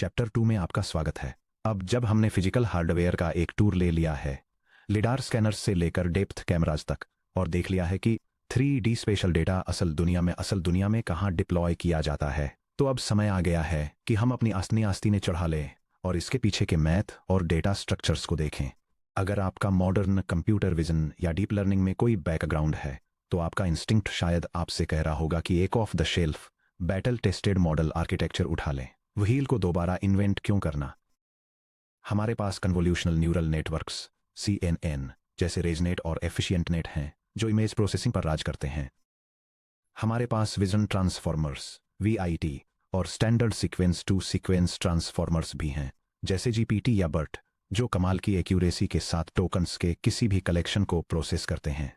Chapter 2 में आपका स्वागत है। अब जब हमने फिजिकल हार्डवेयर का एक टूर ले लिया है, लिडार स्कैनर्स से लेकर डेप्थ कैमराज तक, और देख लिया है कि 3D स्पेशल डेटा असल दुनिया में कहाँ डिप्लॉय किया जाता है, तो अब समय आ गया है कि हम अपनी आस्ती ने चढ़ा लें और इसके पीछे के मैथ और डेटा स्ट्रक्चर्स को देखें। अगर आपका मॉडर्न कंप्यूटर विजन या डीप लर्निंग में कोई बैकग्राउंड है, तो आपका इंस्टिंक्ट शायद आपसे कह रहा होगा कि एक off the shelf battle tested model architecture उठा लें। व्हील को दोबारा इन्वेंट क्यों करना? हमारे पास कन्वोल्यूशनल न्यूरल नेटवर्क्स CNN जैसे रेजनेट और एफिशिएंट नेट हैं जो इमेज प्रोसेसिंग पर राज करते हैं। हमारे पास विजन ट्रांसफॉर्मर्स VIT और standard sequence to sequence transformers भी हैं जैसे GPT या BERT, जो कमाल की एक्यूरेसी के साथ टोकन्स के किसी भी कलेक्शन को प्रोसेस करते हैं।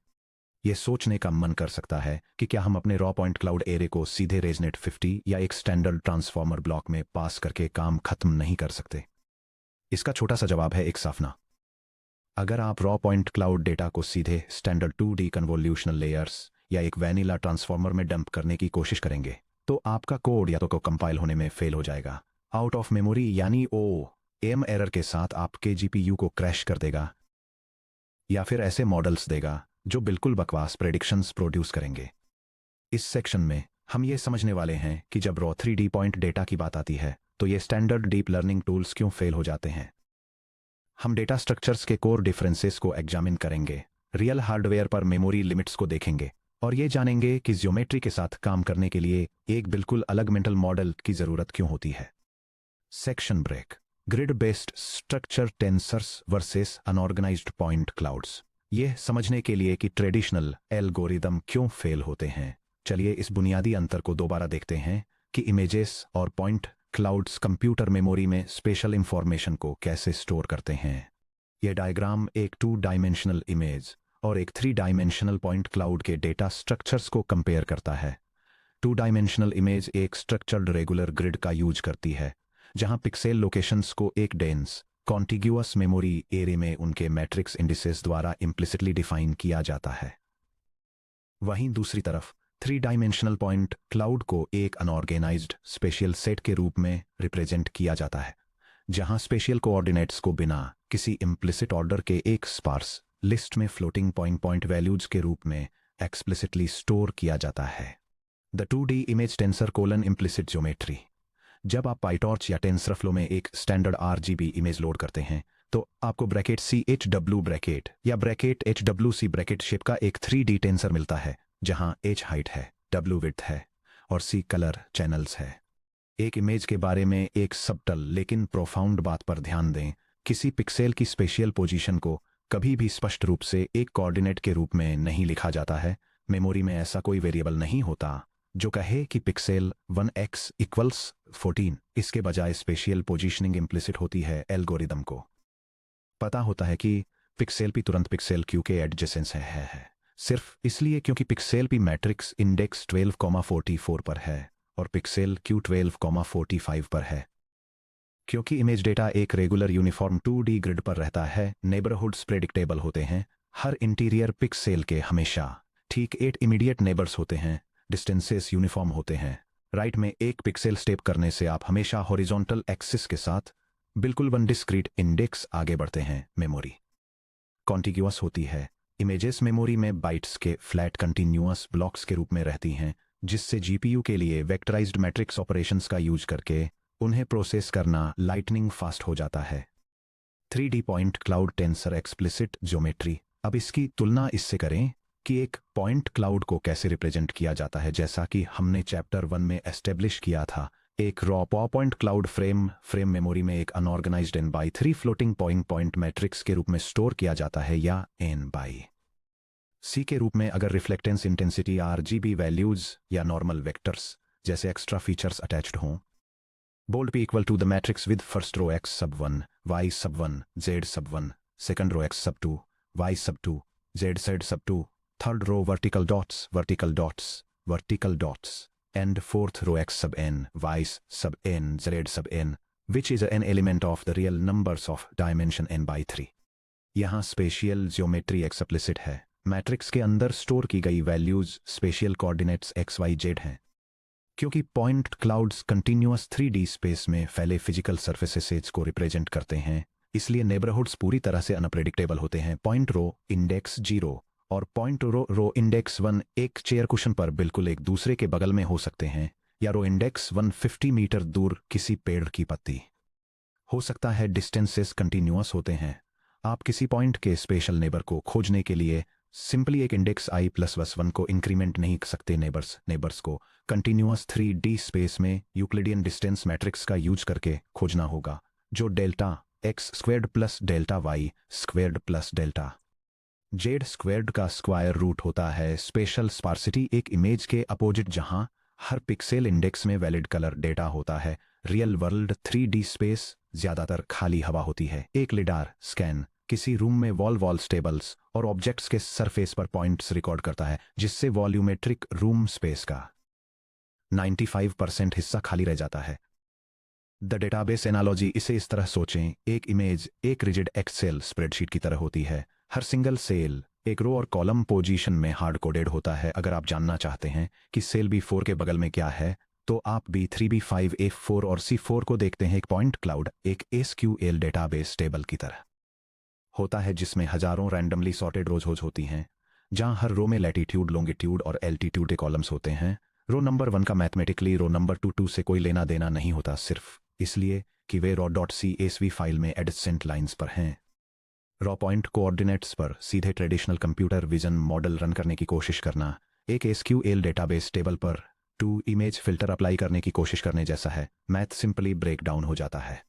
यह सोचने का मन कर सकता है कि क्या हम अपने रॉ पॉइंट क्लाउड एरे को सीधे रेजनेट 50 या एक स्टैंडर्ड ट्रांसफॉर्मर ब्लॉक में पास करके काम खत्म नहीं कर सकते? इसका छोटा सा जवाब है एक साफ ना। अगर आप रॉ पॉइंट क्लाउड डेटा को सीधे स्टैंडर्ड 2D कन्वोल्यूशनल लेयर्स या एक वैनिला ट्रांसफॉर्मर में डंप करने की कोशिश करेंगे, तो आपका कोड या तो कंपाइल होने में फेल हो जाएगा, आउट ऑफ मेमोरी यानी OM एरर के साथ आपके GPU को क्रैश कर देगा, या फिर ऐसे मॉडल्स देगा जो बिल्कुल बकवास प्रेडिक्शंस प्रोड्यूस करेंगे। इस सेक्शन में हम ये समझने वाले हैं कि जब रॉ 3D पॉइंट डेटा की बात आती है, तो ये स्टैंडर्ड डीप लर्निंग टूल्स क्यों फेल हो जाते हैं। हम डेटा स्ट्रक्चर्स के कोर डिफरेंसेस को एग्जामिन करेंगे, रियल हार्डवेयर पर मेमोरी लिमिट्स को देखेंगे और ये जानेंगे कि ज्योमेट्री के साथ काम करने के लिए एक बिल्कुल अलग मेंटल मॉडल की जरूरत क्यों होती है। Section break. Grid based structure tensors versus unorganised point clouds. यह समझने के लिए कि ट्रेडिशनल एल्गोरिदम क्यों फेल होते हैं, चलिए इस बुनियादी अंतर को दोबारा देखते हैं कि इमेजेस और पॉइंट क्लाउड्स कंप्यूटर मेमोरी में स्पेशल इंफॉर्मेशन को कैसे स्टोर करते हैं। यह डायग्राम एक 2 डायमेंशनल इमेज और एक 3 डायमेंशनल पॉइंट क्लाउड के डेटा स्ट्रक्चर्स को कंपेयर करता है। 2 डायमेंशनल इमेज एक स्ट्रक्चर्ड रेगुलर ग्रिड का यूज करती है, जहां पिक्सेल लोकेशंस को एक डेंस कॉन्टिग्यूअस मेमोरी एरे में उनके मैट्रिक्स इंडिसेस द्वारा इम्प्लिसिटली डिफाइन किया जाता है। वहीं दूसरी तरफ 3 डायमेंशनल पॉइंट क्लाउड को एक अनऑर्गेनाइज्ड स्पेशियल सेट के रूप में रिप्रेजेंट किया जाता है, जहां स्पेशियल कोऑर्डिनेट्स को बिना किसी इम्प्लिसिट ऑर्डर के एक स्पार्स लिस्ट में फ्लोटिंग पॉइंट वैल्यूज के रूप में एक्सप्लिसिटली स्टोर किया जाता है। The 2D image tensor colon implicit geometry. जब आप पाइटॉर्च या टेंसरफ्लो में एक स्टैंडर्ड RGB इमेज लोड करते हैं, तो आपको ब्रैकेट CHW ब्रैकेट या ब्रैकेट HWC ब्रैकेट शेप का एक 3D टेंसर मिलता है, जहां H हाइट है, W विड्थ है और C कलर चैनल्स है। एक इमेज के बारे में एक सबटल लेकिन प्रोफाउंड बात पर ध्यान दें, किसी पिक्सेल की स्पेशियल पोजीशन को कभी भी स्पष्ट रूप से एक कोऑर्डिनेट के रूप में नहीं लिखा जाता है। मेमोरी में ऐसा कोई वेरिएबल नहीं होता जो कहे कि पिक्सेल 1x इक्वल्स 14। इसके बजाय स्पेशियल पोजीशनिंग इम्प्लिसिट होती है। एल्गोरिदम को पता होता है कि पिक्सेल P तुरंत पिक्सेल Q के एडजेसेंस है सिर्फ इसलिए क्योंकि पिक्सेल P मैट्रिक्स इंडेक्स 12,44 पर है और पिक्सेल Q 12,45 पर है। क्योंकि इमेज डेटा एक रेगुलर यूनिफॉर्म 2D ग्रिड पर रहता है, नेबरहुड्स प्रेडिक्टेबल होते हैं। हर इंटीरियर पिक्सेल के हमेशा ठीक 8 इमीडिएट नेबर्स होते हैं। डिस्टेंसेस यूनिफॉर्म होते हैं। राइट में एक पिक्सेल स्टेप करने से आप हमेशा हॉरिजॉन्टल एक्सिस के साथ बिल्कुल 1 डिस्क्रीट इंडेक्स आगे बढ़ते हैं। मेमोरी कॉन्टिग्यूअस होती है। इमेजेस मेमोरी में बाइट्स के फ्लैट कंटिन्यूअस ब्लॉक्स के रूप में रहती हैं, जिससे GPU के लिए वेक्टराइज्ड मैट्रिक्स ऑपरेशंस का यूज करके उन्हें प्रोसेस करना लाइटनिंग फास्ट हो जाता है। 3D point cloud tensor explicit geometry. अब इसकी तुलना इससे करें कि एक पॉइंट क्लाउड को कैसे रिप्रेजेंट किया जाता है, जैसा कि हमने चैप्टर 1 में एस्टेब्लिश किया था। एक raw point cloud frame memory में एक unorganised N/3 floating point matrix के रूप में स्टोर किया जाता है, या N/C के रूप में अगर रिफ्लेक्टेंस इंटेंसिटी RGB वैल्यूज या नॉर्मल वेक्टर्स जैसे एक्स्ट्रा फीचर्स अटैच्ड हों। Bold P equal to the matrix with first row X sub 1 Y sub 1 Z sub 1, second row X sub 2 Y sub 2 Z sub 2, third row vertical dots, and fourth row X sub n, Y sub n, Z sub n, which is an element of the real numbers of dimension n/3। यहाँ special geometry explicit है। Matrix के अंदर store की गई values special coordinates XYZ हैं। क्योंकि point clouds continuous 3D space में फैले फिजिकल सर्फेसेस को रिप्रेजेंट करते हैं, इसलिए नेबरहुड्स पूरी तरह से अनप्रेडिक्टेबल होते हैं। पॉइंट रो इंडेक्स 0 और पॉइंट रो इंडेक्स 1 एक चेयर कुशन पर बिल्कुल एक दूसरे के बगल में हो सकते हैं, या रो इंडेक्स 150 मीटर दूर किसी पेड़ की पत्ती हो सकता है। डिस्टेंसेस कंटिन्यूअस होते हैं। आप किसी पॉइंट के स्पेशल नेबर को खोजने के लिए सिंपली एक इंडेक्स i++1 को इंक्रीमेंट नहीं कर सकते। नेबर्स को कंटिन्यूअस 3D स्पेस में यूक्लिडियन डिस्टेंस मैट्रिक्स का यूज करके खोजना होगा, जो delta x squared plus delta y squared plus delta z squared का स्क्वायर रूट होता है। स्पेशल स्पार्सिटी एक इमेज के अपोजिट जहां हर पिक्सेल इंडेक्स में वैलिड कलर डेटा होता है। रियल वर्ल्ड 3D स्पेस ज्यादातर खाली हवा होती है। एक लिडार स्कैन किसी रूम में वॉल स्टेबल्स और ऑब्जेक्ट्स के सरफेस पर पॉइंट्स रिकॉर्ड करता है, जिससे वॉल्यूमेट्रिक रूम स्पेस का 95% हिस्सा खाली रह जाता है। द डेटाबेस एनालॉजी, इसे इस तरह सोचें, एक इमेज एक रिजिड एक्सेल स्प्रेडशीट की तरह होती है। हर सिंगल सेल एक रो और कॉलम पोजीशन में हार्ड कोडेड होता है। अगर आप जानना चाहते हैं कि सेल B4 के बगल में क्या है, तो आप B3, B5, A4 और C4 को देखते हैं। एक पॉइंट क्लाउड एक SQL डेटाबेस टेबल की तरह होता है, जिसमें हजारों रैंडमली सॉर्टेड रोज होती हैं, जहां हर रो में लैटिट्यूड, लॉन्गिट्यूड और एल्टीट्यूड के कॉलम्स होते हैं। रो नंबर 1 का मैथमेटिकली रो नंबर 2 से कोई लेना देना नहीं होता, सिर्फ इसलिए कि वे raw.csv फाइल में एडजेसेंट लाइंस पर हैं। रॉ पॉइंट कोऑर्डिनेट्स पर सीधे traditional computer vision model run करने की कोशिश करना एक SQL डेटाबेस टेबल पर 2 इमेज फिल्टर अप्लाई करने की कोशिश करने जैसा है। मैथ सिंपली ब्रेक डाउन हो जाता है।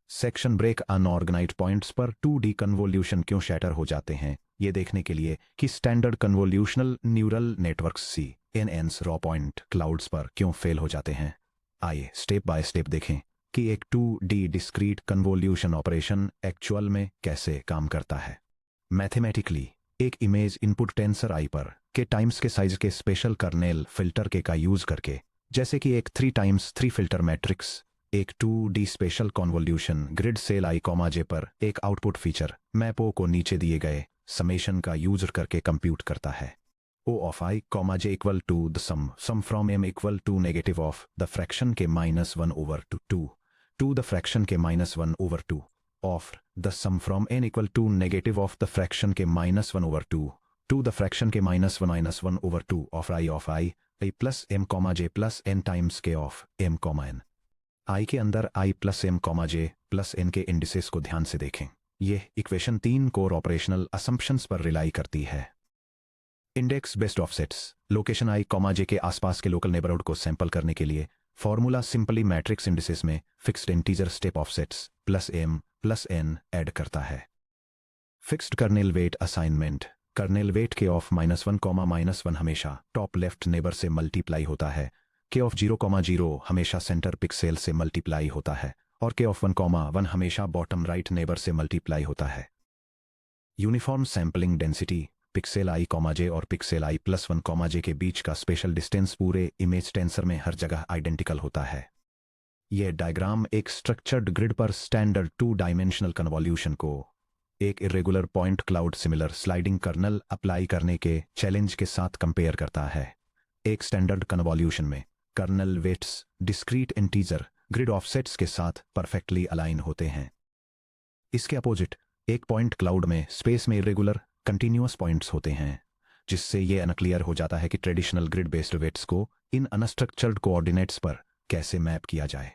सेक्शन ब्रेक अनऑर्गेनाइज्ड पॉइंट्स पर 2D कन्वोल्यूशन क्यों शैटर हो जाते हैं, ये देखने के लिए कि standard convolutional neural networks CNNs raw point clouds पर क्यों फेल हो जाते हैं, आइए स्टेप बाय स्टेप देखें कि एक 2D discrete convolution operation actual में कैसे काम करता है। मैथमेटिकली एक इमेज इनपुट टेंसर आई पर के टाइम्स के साइज के स्पेशल कर्नेल फिल्टर के का यूज करके, जैसे कि एक 3x3 फिल्टर मैट्रिक्स, एक 2D spatial convolution grid cell i, j पर एक आउटपुट फीचर मैपो को नीचे दिए गए समेशन का यूज करके कंप्यूट करता है। O of i, j equal to the sum from m equal to negative of the fraction k -1/2 to the fraction k -1/2 of the sum from n equal to negative of the fraction k -1/2 to the fraction k -1/2 of i plus m, j plus n times k of m, n। i के अंदर i plus m, j plus n के indices को ध्यान से देखें। यह equation 3 core operational assumptions पर rely करती है। Index based offsets location i, j के आसपास के लोकल नेबरहुड को सैंपल करने के लिए फॉर्मूला सिंपली मैट्रिक्स इंडिसेस में fixed integer step offsets plus m plus n add करता है। Fixed kernel weight assignment kernel weight k of -1, हमेशा टॉप लेफ्ट नेबर से मल्टीप्लाई होता है। के ऑफ 0, हमेशा सेंटर पिक्सेल से मल्टीप्लाई होता है, और के ऑफ 1, हमेशा बॉटम राइट नेबर से मल्टीप्लाई होता है। Uniform sampling density pixel i, j और पिक्सेल i+1, j के बीच का स्पेशल डिस्टेंस पूरे इमेज टेंसर में हर जगह आइडेंटिकल होता है। यह डायग्राम एक स्ट्रक्चर्ड ग्रिड पर स्टैंडर्ड 2 डायमेंशनल कन्वोल्यूशन को एक irregular point cloud similar sliding kernel apply करने के चैलेंज के साथ कंपेयर करता है। एक स्टैंडर्ड कन्वोल्यूशन में kernel weights discrete integer grid offsets के साथ परफेक्टली अलाइन होते हैं। इसके अपोजिट एक पॉइंट क्लाउड में स्पेस में इरेगुलर कंटिन्यूअस पॉइंट्स होते हैं, जिससे यह अनक्लियर हो जाता है कि ट्रेडिशनल ग्रिड बेस्ड वेट्स को इन अनस्ट्रक्चर्ड कोऑर्डिनेट्स पर कैसे मैप किया जाए।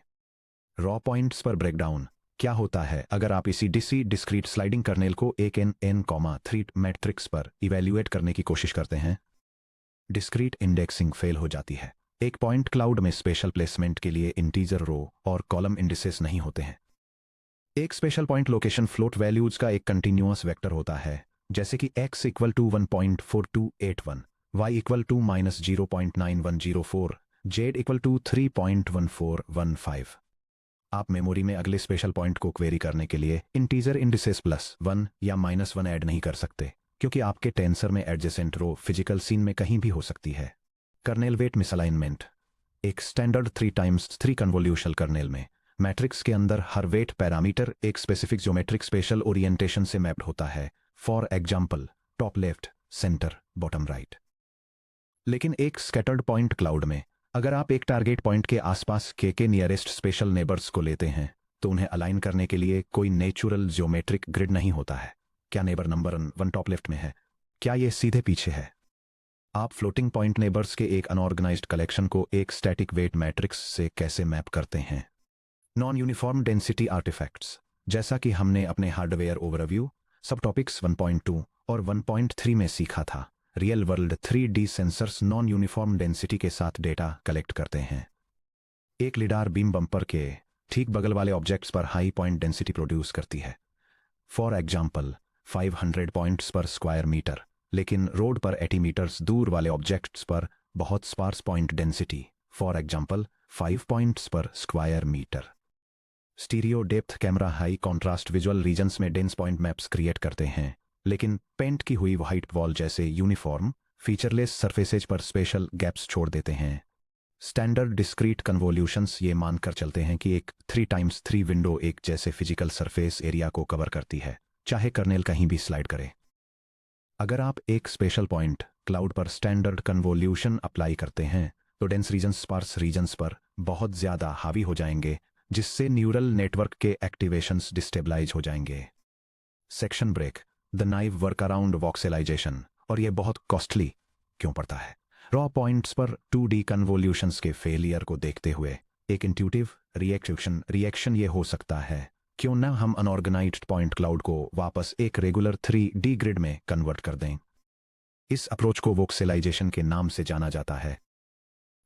रॉ पॉइंट्स पर ब्रेकडाउन क्या होता है अगर आप इसी डिस्क्रीट स्लाइडिंग कर्नेल को एक n3 मैट्रिक्स पर इवैल्यूएट करने की कोशिश करते हैं। डिस्क्रीट इंडेक्सिंग फेल हो जाती है। एक पॉइंट क्लाउड में स्पेशल प्लेसमेंट के लिए इंटीजर रो और कॉलम इंडिसेस नहीं होते हैं। एक spatial point location float values का एक कंटिन्यूअस वेक्टर होता है, जैसे कि x equal to 1.4281, y equal to -0.9104, z equal to 3.1415। आप मेमोरी में अगले स्पेशल पॉइंट को क्वेरी करने के लिए इंटीजर इंडिसेस +1 या -1 ऐड नहीं कर सकते, क्योंकि आपके टेंसर में एडजेसेंट रो फिजिकल सीन में कहीं भी हो सकती है। कर्नेल वेट मिसअलाइनमेंट एक स्टैंडर्ड 3x3 कन्वोल्यूशनल कर्नेल में मैट्रिक्स के अंदर हर वेट पैरामीटर एक स्पेसिफिक ज्योमेट्रिक स्पेशल ओरिएंटेशन से मैप्ड होता है, for example top left, centre, bottom right. लेकिन एक स्कैटर्ड पॉइंट क्लाउड में अगर आप एक टारगेट पॉइंट के आसपास के नियरेस्ट स्पेशल नेबर्स को लेते हैं तो उन्हें अलाइन करने के लिए कोई नेचुरल ज्योमेट्रिक ग्रिड नहीं होता है। क्या नेबर नंबर 1 टॉप लेफ्ट में है? क्या ये सीधे पीछे है? आप फ्लोटिंग पॉइंट नेबर्स के एक अनऑर्गेनाइज्ड कलेक्शन को एक स्टैटिक वेट मैट्रिक्स से कैसे मैप करते हैं? Non uniform density artefacts. जैसा कि हमने अपने हार्डवेयर ओवरव्यू सब टॉपिक्स 1.2 और 1.3 में सीखा था, real world 3D sensors non uniform density के साथ डेटा कलेक्ट करते हैं। एक लिडार बीम बम्पर के ठीक बगल वाले ऑब्जेक्ट्स पर हाई पॉइंट डेंसिटी प्रोड्यूस करती है, फॉर एग्जाम्पल 500 पॉइंट्स पर स्क्वायर मीटर, लेकिन रोड पर 80 मीटर्स दूर वाले ऑब्जेक्ट्स पर बहुत sparse point density, for example 5 points पर square metre. Stereo depth camera high contrast visual regions में डेंस पॉइंट मैप्स क्रिएट करते हैं, लेकिन पेंट की हुई व्हाइट वॉल जैसे यूनिफॉर्म फीचरलेस सरफेसेज पर स्पेशल गैप्स छोड़ देते हैं। स्टैंडर्ड डिस्क्रीट कन्वोल्यूशंस ये मानकर चलते हैं कि एक 3x3 विंडो एक जैसे फिजिकल सरफेस एरिया को कवर करती है, चाहे कर्नेल कहीं भी स्लाइड करे। अगर आप एक स्पेशल पॉइंट क्लाउड पर स्टैंडर्ड कन्वोल्यूशन अप्लाई करते हैं तो डेंस रीजन्स स्पार्स रीजन्स पर बहुत ज्यादा हावी हो जाएंगे, जिससे न्यूरल नेटवर्क के एक्टिवेशंस डिस्टेबलाइज हो जाएंगे। Section break, the naive work around voxelisation. और ये बहुत कॉस्टली क्यों पड़ता है? रॉ पॉइंट्स पर 2D कन्वोल्यूशंस के फेलियर को देखते हुए एक इंट्यूटिव रिएक्शन ये हो सकता है, क्यों ना हम अनऑर्गेनाइज्ड पॉइंट क्लाउड को वापस एक रेगुलर 3D ग्रिड में कन्वर्ट कर दें। इस अप्रोच को वोक्सेलाइजेशन के नाम से जाना जाता है।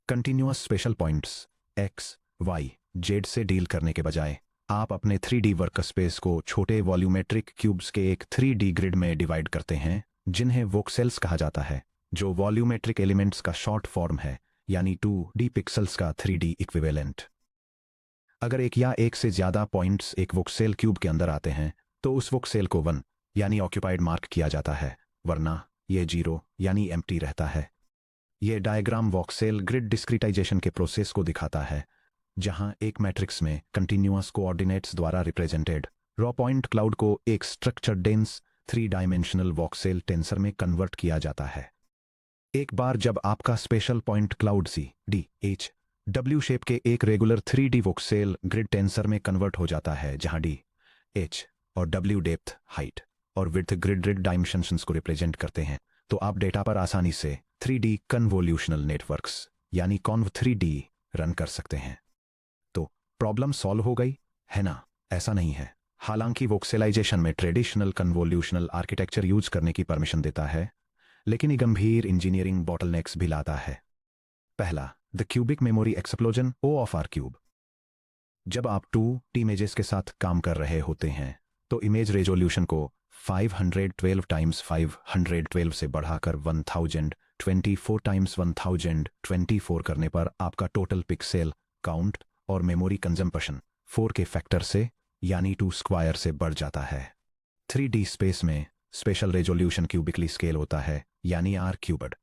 Continuous spatial points x y z से डील करने के बजाय आप अपने 3D वर्कस्पेस को छोटे वॉल्यूमेट्रिक क्यूब्स के एक 3D ग्रिड में डिवाइड करते हैं, जिन्हें वोक्सेल्स कहा जाता है, जो वॉल्यूमेट्रिक एलिमेंट्स का शॉर्ट फॉर्म है, यानी 2D पिक्सल्स का 3D इक्विवेलेंट। अगर एक या एक से ज्यादा पॉइंट्स एक वोक्सेल क्यूब के अंदर आते हैं तो उस वोक्सेल को 1 यानी ऑक्यूपाइड मार्क किया जाता है, वरना ये 0 यानी एम्प्टी रहता है। ये डायग्राम वोक्सेल ग्रिड डिस्क्रिटाइजेशन के प्रोसेस को दिखाता है, जहां एक मैट्रिक्स में कंटिन्यूअस कोऑर्डिनेट्स द्वारा रिप्रेजेंटेड रॉ पॉइंट क्लाउड को एक structured dense 3 dimensional voxel tensor में कन्वर्ट किया जाता है। एक बार जब आपका special point cloud C/D/H/W shape के एक regular 3D voxel grid tensor में कन्वर्ट हो जाता है, जहां D, H और W डेप्थ, हाइट और विड्थ ग्रिड डायमेंशंस को रिप्रेजेंट करते हैं, तो आप डेटा पर आसानी से 3D कन्वोल्यूशनल नेटवर्क्स यानी Conv3D रन कर सकते हैं। तो प्रॉब्लम सॉल्व हो गई है ना? ऐसा नहीं है। हालांकि वोक्सेलाइजेशन में ट्रेडिशनल कन्वोल्यूशनल आर्किटेक्चर यूज करने की परमिशन देता है, लेकिन ये गंभीर इंजीनियरिंग बॉटलनेक्स भी लाता है। पहला, the cubic memory explosion O of R cube. जब आप 2D इमेजेस के साथ काम कर रहे होते हैं तो इमेज रेजोल्यूशन को 512 x 512 से बढ़ाकर 1024 x 1024 करने पर आपका टोटल पिक्सेल काउंट और मेमोरी कंजम्पशन 4 के फैक्टर से यानी 2 स्क्वायर से बढ़ जाता है। 3D स्पेस में स्पेशल रेजोल्यूशन क्यूबिकली स्केल होता है, यानी R क्यूबड।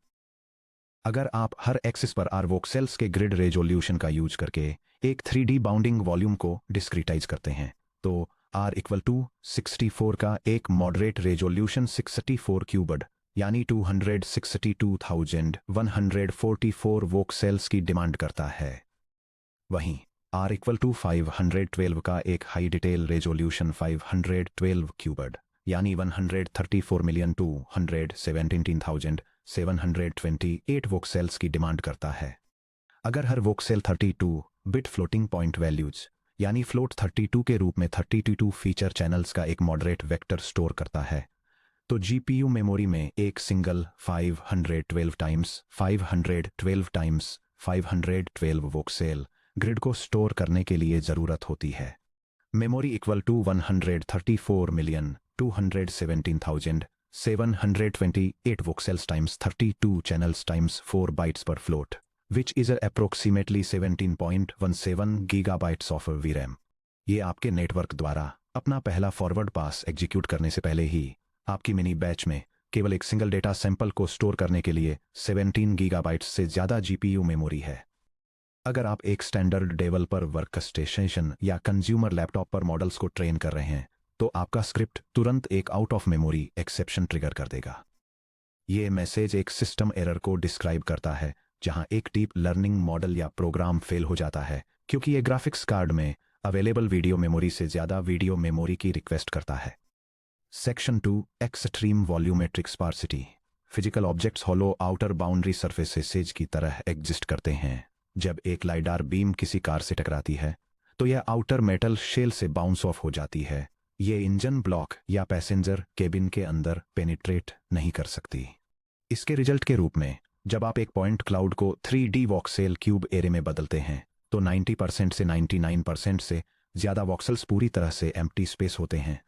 अगर आप हर एक्सिस पर R वोक्सेल्स के ग्रिड रेजोल्यूशन का यूज करके एक 3D बाउंडिंग वॉल्यूम को डिस्क्रिटाइज करते हैं तो R इक्वल टू 64 का एक मॉडरेट रेजोल्यूशन 64 क्यूबड यानी 262,144 वोक्सेल्स की डिमांड करता है। वहीं R इक्वल टू 512 का एक हाई डिटेल रेजोल्यूशन 512 क्यूबड यानी 134,217,728 वोक्सेल्स की डिमांड करता है। अगर हर voxel 32 bit floating point values यानी फ्लोट 32 के रूप में 32 फीचर चैनल्स का एक मॉडरेट वेक्टर स्टोर करता है, तो GPU मेमोरी में एक single 512 times 512 times 512 voxel grid को स्टोर करने के लिए जरूरत होती है। Memory equal to 134,217,728 voxels times 32 channels times 4 bytes per float, which is approximately 17.17 gigabytes of VRAM। ये आपके नेटवर्क द्वारा अपना पहला फॉरवर्ड पास एग्जीक्यूट करने से पहले ही आपकी मिनी बैच में केवल एक सिंगल डेटा सैंपल को स्टोर करने के लिए 17 गीगाबाइट्स से ज़्यादा GPU मेमोरी है। अगर आप एक स्टैंडर्ड डेवलपर वर्कस्टेशन या कंज्यूमर लैपटॉप पर मॉडल्स को ट्रेन कर रहे हैं तो आपका स्क्रिप्ट तुरंत एक out of memory exception trigger कर देगा। ये मैसेज एक सिस्टम एरर को डिस्क्राइब करता है जहां एक डीप लर्निंग मॉडल या प्रोग्राम फेल हो जाता है क्योंकि ये ग्राफिक्स कार्ड में अवेलेबल वीडियो मेमोरी से ज़्यादा वीडियो मेमोरी की रिक्वेस्ट करता है। Section 2 extreme volumetric sparsity. Physical objects hollow outer boundary surfaces की तरह एग्जिस्ट करते हैं। जब एक लाइडार बीम किसी कार से टकराती है तो यह आउटर मेटल शेल से बाउंस ऑफ हो जाती है। ये इंजन ब्लॉक या पैसेंजर केबिन के अंदर पेनिट्रेट नहीं कर सकती। इसके रिजल्ट के रूप में जब आप एक पॉइंट क्लाउड को 3D वॉक्सेल क्यूब एरे में बदलते हैं तो 90% से 99% से ज़्यादा वॉक्सेल्स पूरी तरह से एम्प्टी स्पेस होते हैं।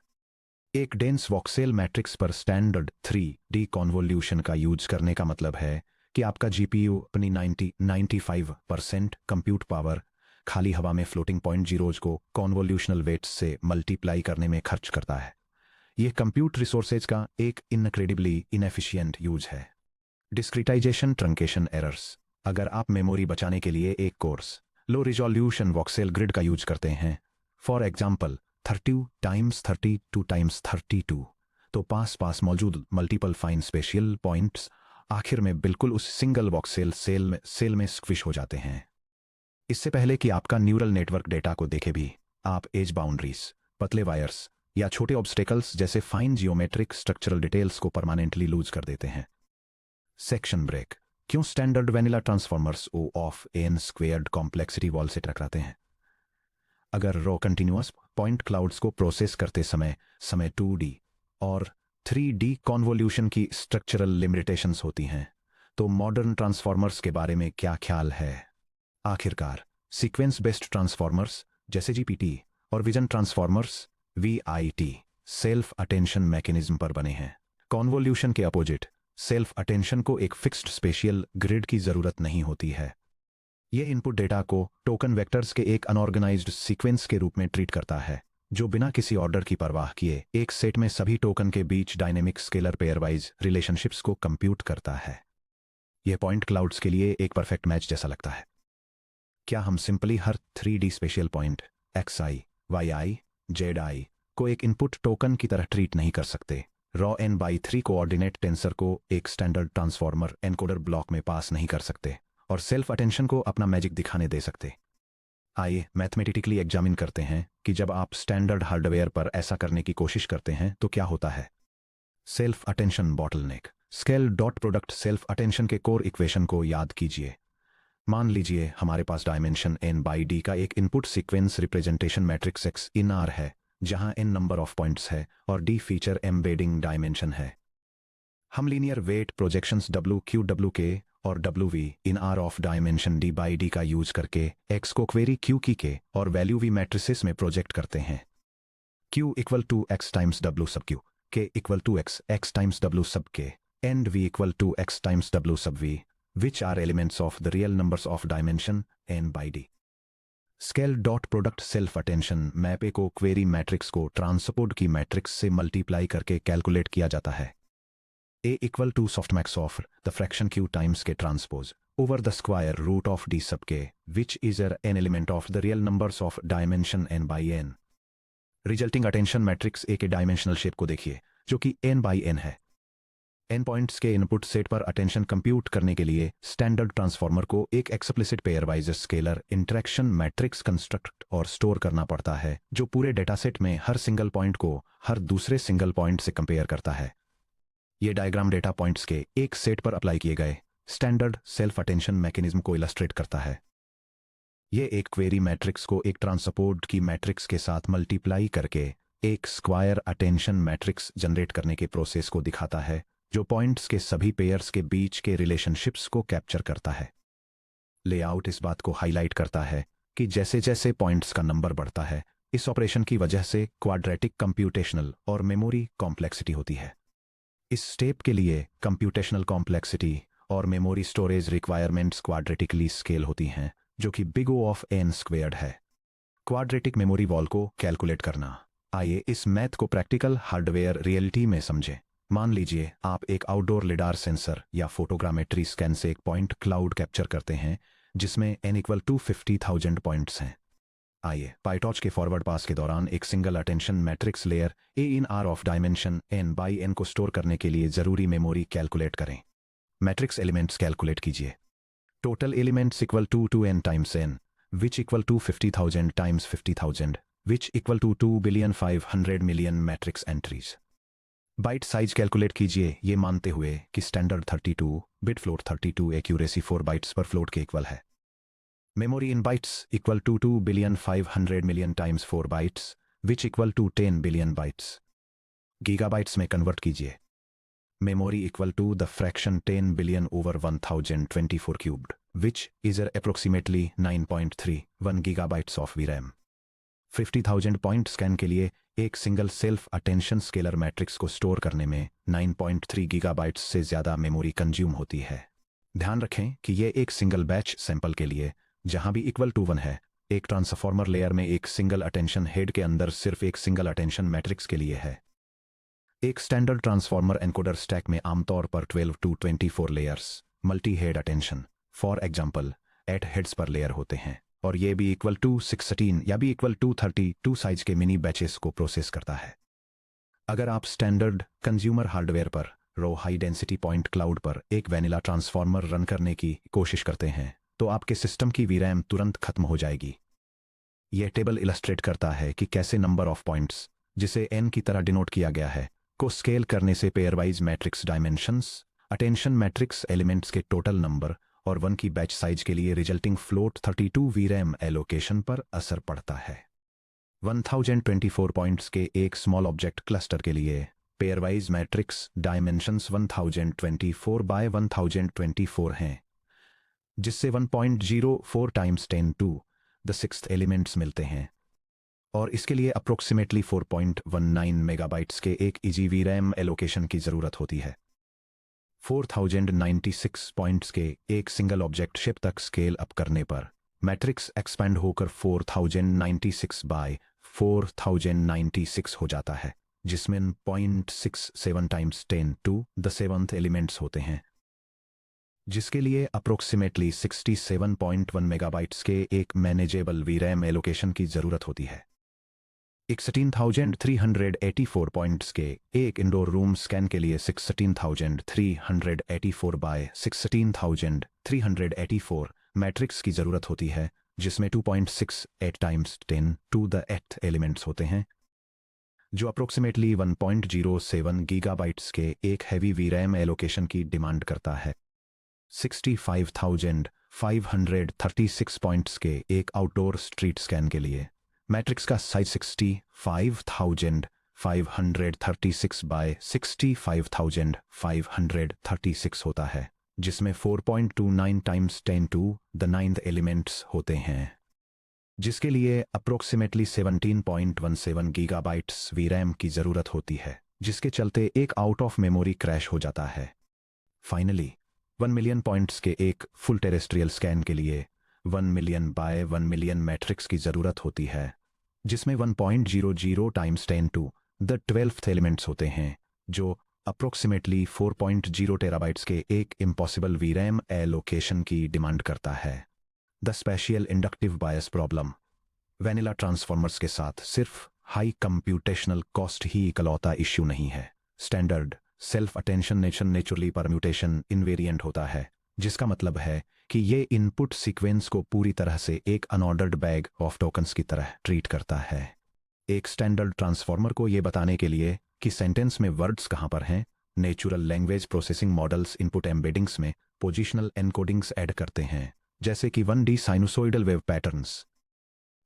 एक डेंस वॉक्सेल मैट्रिक्स पर स्टैंडर्ड 3D कॉन्वोल्यूशन का यूज करने का मतलब है कि आपका GPU अपनी 90-95% कंप्यूट पावर खाली हवा में फ्लोटिंग पॉइंट जीरोज को कॉन्वोल्यूशनल वेट्स से मल्टीप्लाई करने में खर्च करता है। यह कंप्यूट रिसोर्सेज का एक इनक्रेडिबली इनएफिशिएंट यूज है। Discretization truncation errors. अगर आप मेमोरी बचाने के लिए एक कोर्स लो रिजोल्यूशन वॉक्सेल ग्रिड का यूज करते हैं, फॉर एग्जाम्पल 32x32x32, तो पास मौजूद मल्टीपल फाइन स्पेशियल पॉइंट्स आखिर में बिल्कुल उस सिंगल वॉक्सेल सेल में स्क्विश हो जाते हैं। इससे पहले कि आपका न्यूरल नेटवर्क डेटा को देखे भी आप एज बाउंड्रीज, पतले वायर्स या छोटे ऑब्स्टेकल्स जैसे फाइन जियोमेट्रिक स्ट्रक्चरल डिटेल्स को परमानेंटली लूज कर देते हैं। Section break. क्यों standard vanilla transformers O of n squared complexity wall से टकराते हैं? अगर रो कंटिन्यूअस पॉइंट क्लाउड्स को प्रोसेस करते समय 2D और 3D कॉन्वोल्यूशन की स्ट्रक्चरल लिमिटेशंस होती हैं, तो मॉडर्न ट्रांसफॉर्मर्स के बारे में क्या ख्याल है? आखिरकार सीक्वेंस बेस्ड ट्रांसफॉर्मर्स जैसे GPT और vision transformers VIT self attention mechanism पर बने हैं। कॉन्वोल्यूशन के अपोजिट सेल्फ अटेंशन को एक फिक्स्ड स्पेशियल ग्रिड की जरूरत नहीं होती है। यह इनपुट डेटा को टोकन वेक्टर्स के एक अनऑर्गेनाइज्ड सीक्वेंस के रूप में ट्रीट करता है, जो बिना किसी ऑर्डर की परवाह किए एक सेट में सभी टोकन के बीच डायनेमिक स्केलर पेयरवाइज रिलेशनशिप्स को कंप्यूट करता है। यह पॉइंट क्लाउड्स के लिए एक परफेक्ट मैच जैसा लगता है। क्या हम सिंपली हर 3D spatial point XI, YI, ZI को एक इनपुट टोकन की तरह ट्रीट नहीं कर सकते? रॉ n/3 कोऑर्डिनेट टेंसर को एक स्टैंडर्ड ट्रांसफॉर्मर एनकोडर ब्लॉक में पास नहीं कर सकते और सेल्फ अटेंशन को अपना मैजिक दिखाने दे सकते? आइए मैथमेटिकली एग्जामिन करते हैं कि जब आप स्टैंडर्ड हार्डवेयर पर ऐसा करने की कोशिश करते हैं तो क्या होता है। Self attention bottleneck. Scale dot product self attention के कोर इक्वेशन को याद कीजिए। मान लीजिए हमारे पास डायमेंशन n/d का एक input sequence representation matrix X इन R है, जहां n नंबर ऑफ पॉइंट्स है और d फीचर एम्बेडिंग डायमेंशन है। हम linear weight projections W, Q, WK और WV in R of dimension d/d का यूज करके X को क्वेरी Q की के और वैल्यू V मैट्रिसेस में प्रोजेक्ट करते हैं। Q equal to X times W sub Q, K equal to X times W sub K, and V equal to X times W sub V, which are elements of the real numbers of dimension n/d. Scale dot product self attention map A को query matrix को transport की matrix से multiply करके calculate किया जाता है। A equal to softmax of the fraction Q times K transpose over the square root of D sub K, which is an element of the real numbers of dimension n/n. Resulting attention matrix A के dimensional shape को देखिए, जो कि n/n है। n points के input set पर attention compute करने के लिए स्टैंडर्ड ट्रांसफॉर्मर को एक explicit pairwise scalar interaction matrix construct और स्टोर करना पड़ता है, जो पूरे डेटासेट में हर सिंगल पॉइंट को हर दूसरे सिंगल पॉइंट से कंपेयर करता है। यह डायग्राम डेटा पॉइंट्स के एक सेट पर अप्लाई किए गए स्टैंडर्ड सेल्फ अटेंशन मैकेनिज्म को इलस्ट्रेट करता है। यह एक क्वेरी मैट्रिक्स को एक ट्रांसपोर्ट की मैट्रिक्स के साथ मल्टीप्लाई करके एक स्क्वायर अटेंशन मैट्रिक्स जनरेट करने के प्रोसेस को दिखाता है, जो पॉइंट्स के सभी पेयर्स के बीच के रिलेशनशिप्स को कैप्चर करता है। लेआउट इस बात को हाईलाइट करता है कि जैसे जैसे पॉइंट्स का नंबर बढ़ता है, इस ऑपरेशन की वजह से क्वाड्रेटिक कंप्यूटेशनल और मेमोरी कॉम्प्लेक्सिटी होती है। इस स्टेप के लिए कंप्यूटेशनल कॉम्प्लेक्सिटी और मेमोरी स्टोरेज रिक्वायरमेंट्स क्वाड्रेटिकली स्केल होती हैं, जो कि big O of n squared है। क्वाड्रेटिक मेमोरी वॉल को कैलकुलेट करना। आइए इस मैथ को प्रैक्टिकल हार्डवेयर रियलिटी में समझें। मान लीजिए आप एक आउटडोर लिडार सेंसर या फोटोग्रामेट्री स्कैन से एक पॉइंट क्लाउड कैप्चर करते हैं जिसमें n इक्वल टू 50,000 पॉइंट्स हैं। आइए पाइटॉर्च के फॉरवर्ड पास के दौरान एक single attention matrix layer A in R of dimension n/n को स्टोर करने के लिए जरूरी मेमोरी कैलकुलेट करें। मैट्रिक्स एलिमेंट्स कैलकुलेट कीजिए। total elements equal to n times n, which equal to 50,000 times 50,000, which equal to 2,500,000,000 matrix entries. Byte size calculate कीजिए ये मानते हुए कि standard 32 bit float 32 accuracy 4 bytes per float के equal है. Memory in bytes equal to 2,500,000,000 times 4 bytes which equal to 10 billion bytes. Gigabytes में convert कीजिए. Memory equal to the fraction 10 billion over 1024 cubed which is approximately 9.31 gigabytes of VRAM. 50,000 point scan के लिए एक single self attention scalar matrix को store करने में 9.3 gigabytes से ज़्यादा मेमोरी कंज्यूम होती है. ध्यान रखें कि यह एक सिंगल बैच सैंपल के लिए जहां भी इक्वल टू 1 है, एक ट्रांसफॉर्मर लेयर में एक सिंगल अटेंशन हेड के अंदर सिर्फ एक सिंगल अटेंशन मैट्रिक्स के लिए है. एक स्टैंडर्ड ट्रांसफॉर्मर एनकोडर स्टैक में आमतौर पर 12 to 24 layers multi head attention for example 8 heads पर लेयर होते हैं और ये भी इक्वल टू 16 या भी इक्वल टू 32 साइज के मिनी बैचेस को प्रोसेस करता है. अगर आप स्टैंडर्ड कंज्यूमर हार्डवेयर पर रो हाई डेंसिटी पॉइंट क्लाउड पर एक वैनिला ट्रांसफॉर्मर रन करने की कोशिश करते हैं तो आपके सिस्टम की वीरैम तुरंत खत्म हो जाएगी. यह टेबल इलस्ट्रेट करता है कि कैसे नंबर ऑफ पॉइंट्स, जिसे n की तरह डिनोट किया गया है, को स्केल करने से pairwise matrix dimensions, attention matrix elements के टोटल नंबर और 1 की बैच साइज के लिए रिजल्टिंग फ्लोट 32 वीरैम एलोकेशन पर असर पड़ता है. 1024 पॉइंट्स के एक स्मॉल ऑब्जेक्ट क्लस्टर के लिए पेयरवाइज मैट्रिक्स डायमेंशंस 1024 बाय 1024 हैं, जिससे 1.04 times 10 to the sixth elements मिलते हैं और इसके लिए अप्रोक्सीमेटली 4.19 मेगाबाइट्स के एक इजी वीरैम एलोकेशन की ज़रूरत होती है. 4096 पॉइंट्स के एक सिंगल ऑब्जेक्ट शिप तक स्केल अप करने पर मैट्रिक्स एक्सपेंड होकर 4096 बाय 4096 हो जाता है, जिसमें 0.67 times 10 to the seventh elements होते हैं, जिसके लिए अप्रोक्सीमेटली 67.1 मेगाबाइट्स के एक मैनेजेबल वीरैम एलोकेशन की ज़रूरत होती है. 16,384 पॉइंट्स के एक इंडोर रूम स्कैन के लिए 16,384 बाय 16,384 मैट्रिक्स की ज़रूरत होती है, जिसमें 2.68 times 10 to the 8th elements होते हैं, जो अप्रोक्सीमेटली 1.07 गीगाबाइट्स के एक हैवी वीरैम एलोकेशन की डिमांड करता है. 65,536 पॉइंट्स के एक आउटडोर स्ट्रीट स्कैन के लिए मैट्रिक्स का साइज 65,536 बाय 65,536 होता है, जिसमें 4.29 times 10 to the 9th elements होते हैं, जिसके लिए अप्रोक्सीमेटली 17.17 गीगाबाइट्स वीरैम की ज़रूरत होती है, जिसके चलते एक आउट ऑफ मेमोरी क्रैश हो जाता है. फाइनली 1 मिलियन पॉइंट्स के एक फुल टेरेस्ट्रियल स्कैन के लिए 1 मिलियन बाय 1 मिलियन मैट्रिक्स की ज़रूरत होती है, जिसमें 1.00 times 10 to the 12th elements होते हैं, जो अप्रोक्सीमेटली 4.0 टेराबाइट्स के एक इम्पॉसिबल वीरैम एलोकेशन की डिमांड करता है. The spatial inductive bias problem. Vanilla transformers के साथ सिर्फ हाई कंप्यूटेशनल कॉस्ट ही इकलौता इश्यू नहीं है. Standard self attention naturally permutation invariant होता है, जिसका मतलब है कि ये इनपुट सीक्वेंस को पूरी तरह से एक अनऑर्डर्ड बैग ऑफ टोकन्स की तरह ट्रीट करता है. एक स्टैंडर्ड ट्रांसफॉर्मर को ये बताने के लिए कि सेंटेंस में वर्ड्स कहाँ पर हैं, natural language processing models input embeddings में पोजिशनल एनकोडिंग्स ऐड करते हैं, जैसे कि 1D साइनुसोइडल वेव पैटर्न्स.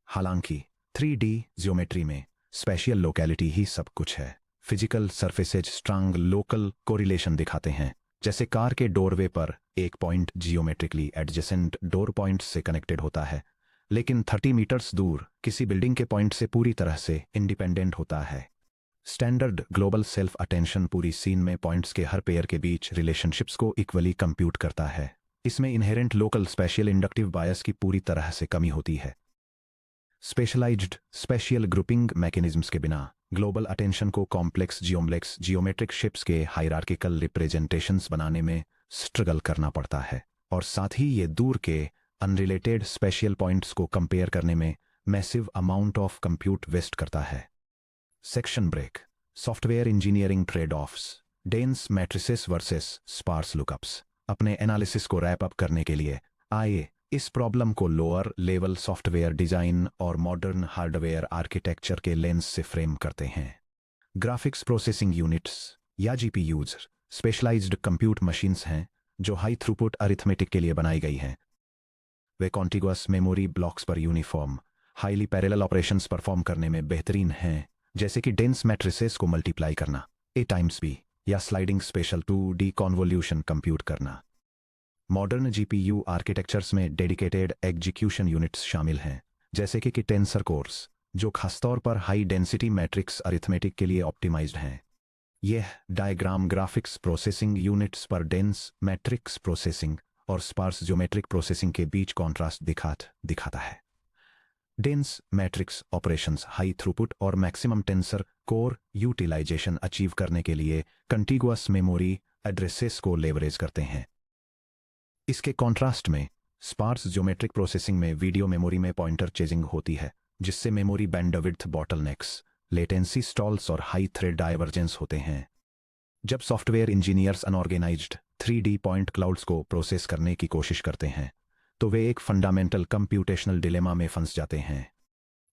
हालांकि 3D ज्योमेट्री में स्पेशियल लोकेलिटी ही सब कुछ है. Physical surfaces strong local correlation दिखाते हैं, जैसे कार के डोरवे पर एक point geometrically adjacent door point से कनेक्टेड होता है, लेकिन 30 मीटर्स दूर किसी बिल्डिंग के पॉइंट से पूरी तरह से इंडिपेंडेंट होता है. स्टैंडर्ड ग्लोबल सेल्फ अटेंशन पूरी सीन में पॉइंट्स के हर पेयर के बीच रिलेशनशिप्स को इक्वली कंप्यूट करता है. इसमें इनहेरेंट लोकल स्पेशियल इंडक्टिव बायस की पूरी तरह से कमी होती है. स्पेशलाइज्ड स्पेशियल ग्रुपिंग मैकेनिज्म्स के बिना ग्लोबल अटेंशन को कॉम्प्लेक्स जियोमेट्रिक शिप्स के हायरार्किकल रिप्रेजेंटेशंस बनाने में स्ट्रगल करना पड़ता है, और साथ ही ये दूर के अनरिलेटेड स्पेशियल पॉइंट्स को कंपेयर करने में massive amount of compute waste करता है. Section break. Software engineering trade offs. Dense matrices versus sparse lookups. अपने एनालिसिस को रैप अप करने के लिए आइए इस प्रॉब्लम को लोअर लेवल सॉफ्टवेयर डिजाइन और मॉडर्न हार्डवेयर आर्किटेक्चर के लेंस से फ्रेम करते हैं। ग्राफिक्स प्रोसेसिंग यूनिट्स या जीपीयूज स्पेशलाइज्ड कंप्यूट मशीन्स हैं जो हाई थ्रूपुट अरिथमेटिक के लिए बनाई गई हैं। वे कॉन्टिगुअस मेमोरी ब्लॉक्स पर uniform highly parallel operations perform करने में बेहतरीन हैं, जैसे कि डेंस मैट्रिसेस को मल्टीप्लाई करना ए टाइम्स बी या sliding special 2D convolution compute करना। मॉडर्न जीपीयू आर्किटेक्चर्स में डेडिकेटेड एग्जीक्यूशन यूनिट्स शामिल हैं, जैसे कि टेंसर कोर्स, जो खासतौर पर हाई डेंसिटी मैट्रिक्स अरिथमेटिक के लिए ऑप्टिमाइज्ड हैं। यह डायग्राम ग्राफिक्स प्रोसेसिंग यूनिट्स पर डेंस मैट्रिक्स प्रोसेसिंग और स्पार्स ज्योमेट्रिक प्रोसेसिंग के बीच कॉन्ट्रास्ट दिखाता है। Dense matrix operations high throughput और maximum tensor core utilisation achieve करने के लिए कंटिगुअस मेमोरी एड्रेसेस को लेवरेज करते हैं। इसके कॉन्ट्रास्ट में स्पार्स ज्योमेट्रिक प्रोसेसिंग में वीडियो मेमोरी में पॉइंटर चेजिंग होती है, जिससे memory bandwidth bottlenecks, latency stalls और हाई थ्रेड डाइवर्जेंस होते हैं। जब software engineers unorganised 3D point clouds को प्रोसेस करने की कोशिश करते हैं, तो वे एक फंडामेंटल कंप्यूटेशनल डिलेमा में फंस जाते हैं।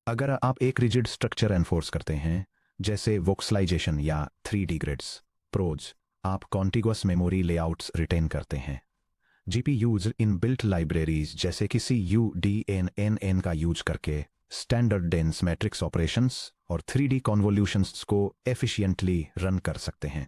अगर आप एक रिजिड स्ट्रक्चर एनफोर्स करते हैं, जैसे वोक्सलाइजेशन या 3D ग्रिड्स प्रोज, आप कॉन्टिगुअस मेमोरी लेआउट्स रिटेन करते हैं। जीपीयूज इन बिल्ट लाइब्रेरीज जैसे कि CUDNNN का यूज करके स्टैंडर्ड डेंस मैट्रिक्स ऑपरेशंस और 3D कॉन्वोल्यूशंस को एफिशिएंटली रन कर सकते हैं।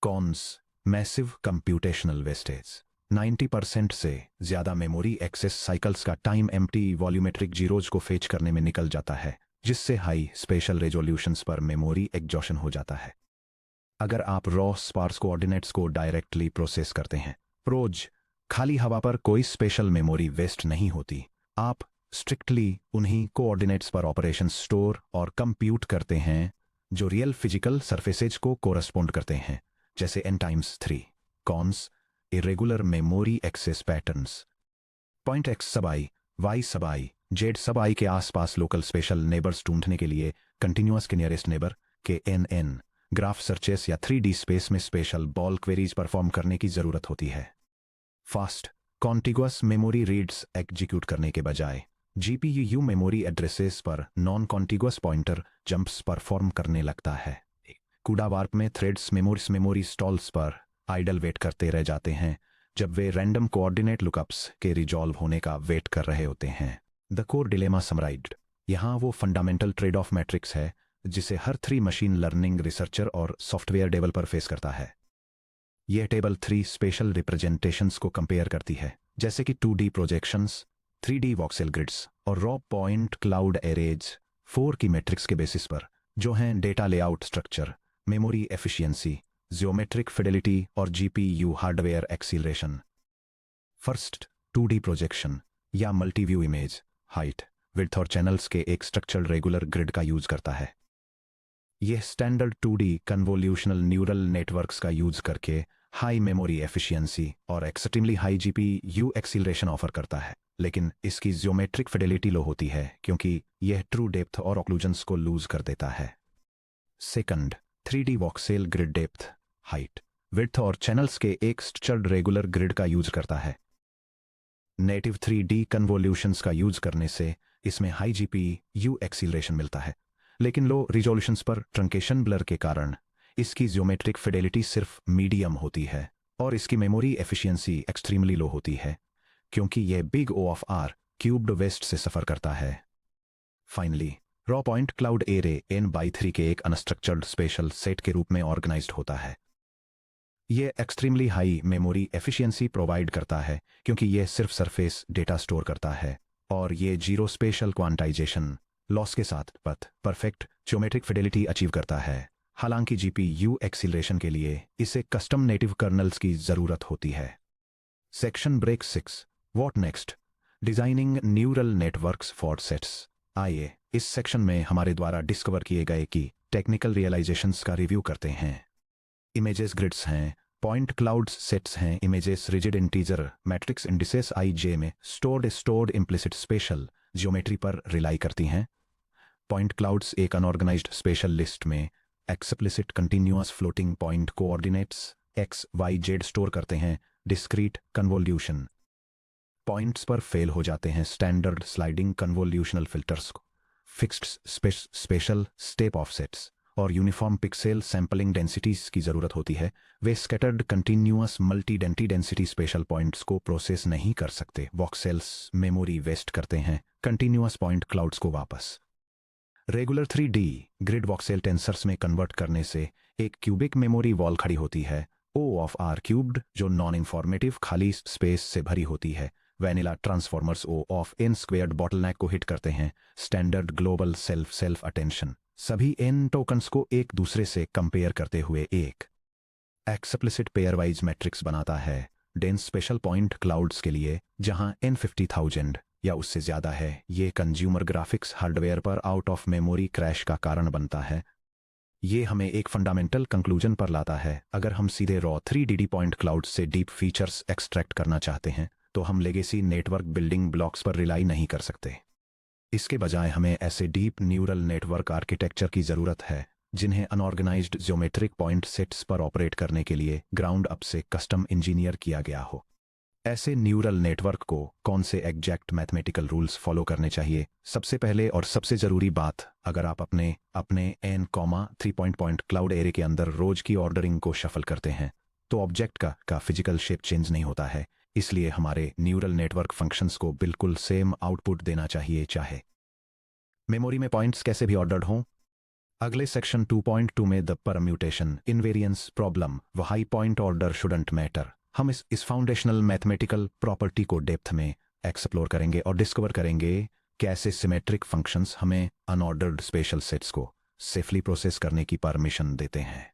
कॉन्स मैसिव कंप्यूटेशनल वेस्टेज 90% से ज़्यादा मेमोरी एक्सेस साइकिल्स का टाइम एम्प्टी वॉल्यूमेट्रिक जीरोज को फेच करने में निकल जाता है, जिससे हाई स्पेशल रेजोल्यूशंस पर मेमोरी एग्जॉशन हो जाता है। अगर आप रॉ स्पार्स कोऑर्डिनेट्स को डायरेक्टली प्रोसेस करते हैं, प्रोज, खाली हवा पर कोई स्पेशल मेमोरी वेस्ट नहीं होती। आप स्ट्रिक्टली उन्हीं कोऑर्डिनेट्स पर ऑपरेशन स्टोर और कंप्यूट करते हैं जो रियल फिजिकल सरफेसेज को कोरस्पोंड करते हैं, जैसे n×3 कॉन्स irregular memory access patterns. Point x sub i, y सब i, z सब i के आसपास लोकल स्पेशल नेबर्स ढूंढने के लिए कंटिन्यूअस के नियरेस्ट नेबर के NN ग्राफ सर्चेस या 3D स्पेस में स्पेशल बॉल क्वेरीज परफॉर्म करने की जरूरत होती है। Fast contiguous memory reads execute करने के बजाय जीपीयू मेमोरी एड्रेसेस पर non contiguous pointer jumps perform करने लगता है। कूड़ा वार्प में थ्रेड्स मेमोरी स्टॉल्स पर आइडल वेट करते रह जाते हैं, जब वे रैंडम कोऑर्डिनेट लुकअप्स के रिजॉल्व होने का वेट कर रहे होते हैं। द कोर डिलेमा समराइज्ड यहाँ वो फंडामेंटल ट्रेड ऑफ मैट्रिक्स है जिसे हर 3 मशीन लर्निंग रिसर्चर और सॉफ्टवेयर डेवलपर फेस करता है। यह टेबल 3 स्पेशल रिप्रेजेंटेशंस को कंपेयर करती है, जैसे कि 2D projections, 3D voxel grids और रॉ पॉइंट क्लाउड एरेज 4 की मैट्रिक्स के बेसिस पर, जो हैं data layout structure, memory efficiency, geometric fidelity और GPU hardware acceleration. First 2D projection या मल्टीव्यू इमेज हाइट, विड्थ और चैनल्स के एक स्ट्रक्चर्ड रेगुलर ग्रिड का यूज करता है। यह standard 2D convolutional neural networks का यूज करके हाई मेमोरी एफिशिएंसी और extremely high GPU acceleration offer करता है, लेकिन इसकी ज्योमेट्रिक फिडेलिटी लो होती है क्योंकि यह ट्रू डेप्थ और ऑक्लूजन्स को लूज कर देता है। Second 3D voxel grid depth height, width और चैनल्स के एक स्ट्रक्चर्ड रेगुलर ग्रिड का यूज करता है। नेटिव 3D कन्वोल्यूशंस का यूज करने से इसमें हाई जीपीयू एक्सीलरेशन मिलता है, लेकिन लो रिजोल्यूशंस पर ट्रंकेशन ब्लर के कारण इसकी ज्योमेट्रिक फिडेलिटी सिर्फ मीडियम होती है और इसकी मेमोरी एफिशिएंसी एक्सट्रीमली लो होती है क्योंकि यह big O of R cubed waste से सफर करता है। Finally raw point cloud array n/3 के एक अनस्ट्रक्चर्ड स्पेशल सेट के रूप में ऑर्गेनाइज्ड होता है। यह extremely high memory efficiency provide करता है क्योंकि यह सिर्फ सरफेस डेटा स्टोर करता है और यह जीरो स्पेशल क्वांटाइजेशन लॉस के साथ परफेक्ट ज्योमेट्रिक फिडेलिटी अचीव करता है। हालांकि जीपीयू एक्सीलरेशन के लिए इसे कस्टम नेटिव कर्नल्स की जरूरत होती है। Section break 6 what next, designing neural networks for sets. आइए इस सेक्शन में हमारे द्वारा डिस्कवर किए गए कि टेक्निकल रियलाइजेशंस का रिव्यू करते हैं। इमेजेस ग्रिड्स हैं, पॉइंट क्लाउड्स सेट्स हैं, images rigid integer matrix indices IJ में स्टोर्ड इम्प्लिसिट स्पेशल ज्योमेट्री पर रिलाई करती हैं। पॉइंट क्लाउड्स एक अनऑर्गेनाइज्ड स्पेशल लिस्ट में explicit continuous floating point coordinates X, Y, Z store करते हैं। डिस्क्रीट कन्वोल्यूशन पॉइंट्स पर फेल हो जाते हैं स्टैंडर्ड स्लाइडिंग कन्वोल्यूशनल फिल्टर्स को, फिक्स्ड स्पेशल स्टेप ऑफसेट्स और यूनिफॉर्म पिक्सेल सैंपलिंग डेंसिटीज की ज़रूरत होती है। वे scattered continuous multi density spatial points को प्रोसेस नहीं कर सकते, वॉक्सेल्स मेमोरी वेस्ट करते हैं कंटिन्यूअस पॉइंट क्लाउड्स को वापस regular 3D grid voxel tensors में कन्वर्ट करने से एक क्यूबिक मेमोरी वॉल खड़ी होती है, O ऑफ R क्यूब्ड, जो नॉन इंफॉर्मेटिव खाली स्पेस से भरी होती है। Vanilla transformers O of N squared bottleneck को हिट करते हैं, स्टैंडर्ड ग्लोबल सेल्फ अटेंशन, सभी N टोकन्स को एक दूसरे से कंपेयर करते हुए एक एक्सप्लिसिट पेयरवाइज मैट्रिक्स बनाता है। डेंस स्पेशल पॉइंट क्लाउड्स के लिए जहां N 50,000 या उससे ज्यादा है, ये कंज्यूमर ग्राफिक्स हार्डवेयर पर आउट ऑफ मेमोरी क्रैश का कारण बनता है। ये हमें एक फंडामेंटल कंक्लूजन पर लाता है। अगर हम सीधे रॉ 3D पॉइंट क्लाउड से डीप फीचर्स एक्सट्रैक्ट करना चाहते हैं तो हम लेगेसी नेटवर्क बिल्डिंग ब्लॉक्स पर रिलाई नहीं कर सकते। इसके बजाय हमें ऐसे डीप न्यूरल नेटवर्क आर्किटेक्चर की ज़रूरत है जिन्हें अनऑर्गेनाइज्ड ज्योमेट्रिक पॉइंट सेट्स पर ऑपरेट करने के लिए ग्राउंड अप से कस्टम इंजीनियर किया गया हो। ऐसे न्यूरल नेटवर्क को कौन से एग्जैक्ट मैथमेटिकल रूल्स फॉलो करने चाहिए? सबसे पहले और सबसे ज़रूरी बात, अगर आप अपने N, 3 पॉइंट क्लाउड एरे के अंदर रोज की ऑर्डरिंग को शफल करते हैं तो ऑब्जेक्ट का फिजिकल शेप चेंज नहीं होता है। इसलिए हमारे न्यूरल नेटवर्क फंक्शंस को बिल्कुल सेम आउटपुट देना चाहिए, चाहे मेमोरी में पॉइंट्स कैसे भी ऑर्डर्ड हों। अगले सेक्शन 2.2 में द परम्यूटेशन इनवेरियंस प्रॉब्लम व high point order shouldn't matter, हम इस फाउंडेशनल मैथमेटिकल प्रॉपर्टी को डेप्थ में एक्सप्लोर करेंगे और डिस्कवर करेंगे कैसे सिमेट्रिक फंक्शंस हमें अनऑर्डर्ड स्पेशल सेट्स को सेफली प्रोसेस करने की परमिशन देते हैं।